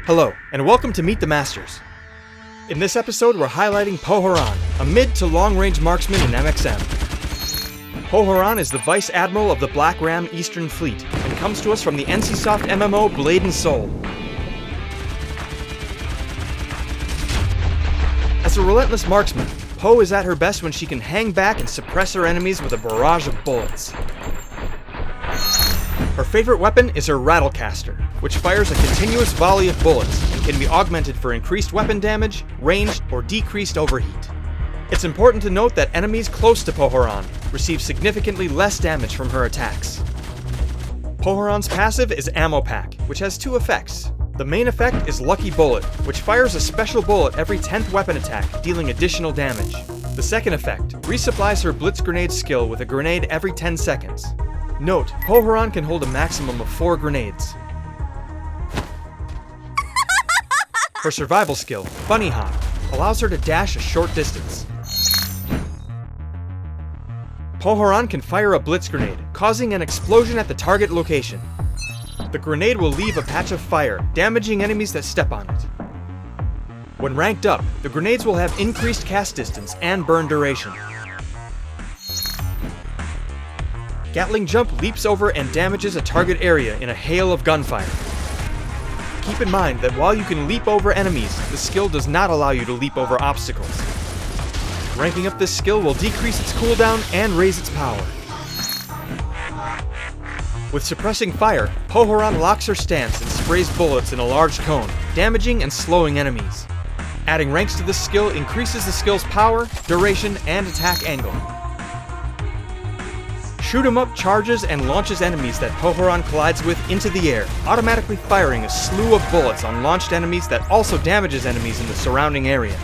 Hello, and welcome to Meet the Masters. In this episode, we're highlighting Poharan, a mid to long-range marksman in MXM. Poharan is the Vice Admiral of the Blackram Eastern Fleet, and comes to us from the NCSoft MMO Blade and Soul. As a relentless marksman, Poe is at her best when she can hang back and suppress her enemies with a barrage of bullets. Her favorite weapon is her Rattlecaster, which fires a continuous volley of bullets and can be augmented for increased weapon damage, ranged, or decreased overheat. It's important to note that enemies close to Poharan receive significantly less damage from her attacks. Poharan's passive is Ammo Pack, which has two effects. The main effect is Lucky Bullet, which fires a special bullet every 10th weapon attack, dealing additional damage. The second effect resupplies her Blitz Grenade skill with a grenade every 10 seconds. Note, Poharan can hold a maximum of 4 grenades. Her survival skill, Bunny Hop, allows her to dash a short distance. Poharan can fire a Blitz Grenade, causing an explosion at the target location. The grenade will leave a patch of fire, damaging enemies that step on it. When ranked up, the grenades will have increased cast distance and burn duration. Gatling Jump leaps over and damages a target area in a hail of gunfire. Keep in mind that while you can leap over enemies, the skill does not allow you to leap over obstacles. Ranking up this skill will decrease its cooldown and raise its power. With Suppressing Fire, Poharan locks her stance and sprays bullets in a large cone, damaging and slowing enemies. Adding ranks to this skill increases the skill's power, duration, and attack angle. Shoot 'em Up charges and launches enemies that Poharan collides with into the air, automatically firing a slew of bullets on launched enemies that also damages enemies in the surrounding area.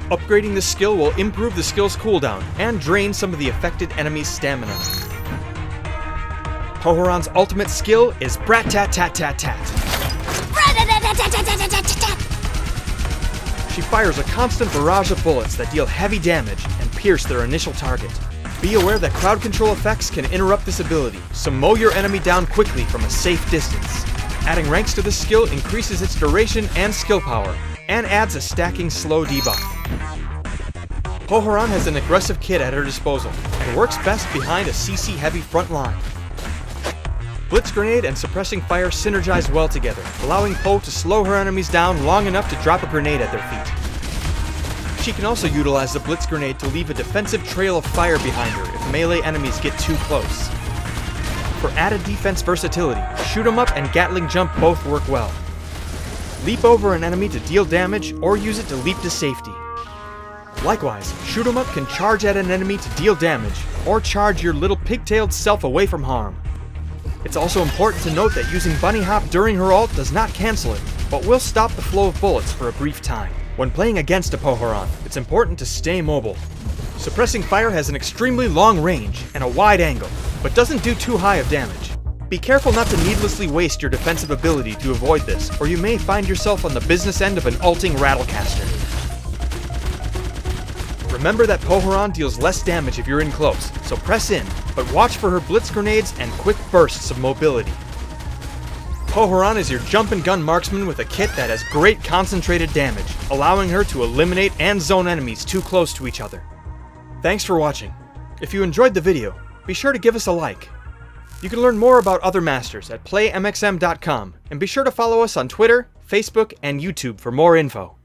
Upgrading this skill will improve the skill's cooldown and drain some of the affected enemy's stamina. Poharan's ultimate skill is BRATATATATAT. She fires a constant barrage of bullets that deal heavy damage and pierce their initial target. Be aware that crowd control effects can interrupt this ability, so mow your enemy down quickly from a safe distance. Adding ranks to this skill increases its duration and skill power, and adds a stacking slow debuff. Poharan has an aggressive kit at her disposal, and works best behind a CC heavy front line. Blitz Grenade and Suppressing Fire synergize well together, allowing Poe to slow her enemies down long enough to drop a grenade at their feet. She can also utilize the Blitz Grenade to leave a defensive trail of fire behind her if melee enemies get too close. For added defense versatility, Shoot 'em Up and Gatling Jump both work well. Leap over an enemy to deal damage, or use it to leap to safety. Likewise, Shoot 'em Up can charge at an enemy to deal damage, or charge your little pigtailed self away from harm. It's also important to note that using Bunny Hop during her ult does not cancel it, but will stop the flow of bullets for a brief time. When playing against a Poharan, it's important to stay mobile. Suppressing Fire has an extremely long range and a wide angle, but doesn't do too high of damage. Be careful not to needlessly waste your defensive ability to avoid this, or you may find yourself on the business end of an ulting Rattlecaster. Remember that Poharan deals less damage if you're in close, so press in, but watch for her Blitz Grenades and quick bursts of mobility. Poharan is your jump and gun marksman with a kit that has great concentrated damage, allowing her to eliminate and zone enemies too close to each other. Thanks for watching. If you enjoyed the video, be sure to give us a like. You can learn more about other masters at playmxm.com, and be sure to follow us on Twitter, Facebook, and YouTube for more info.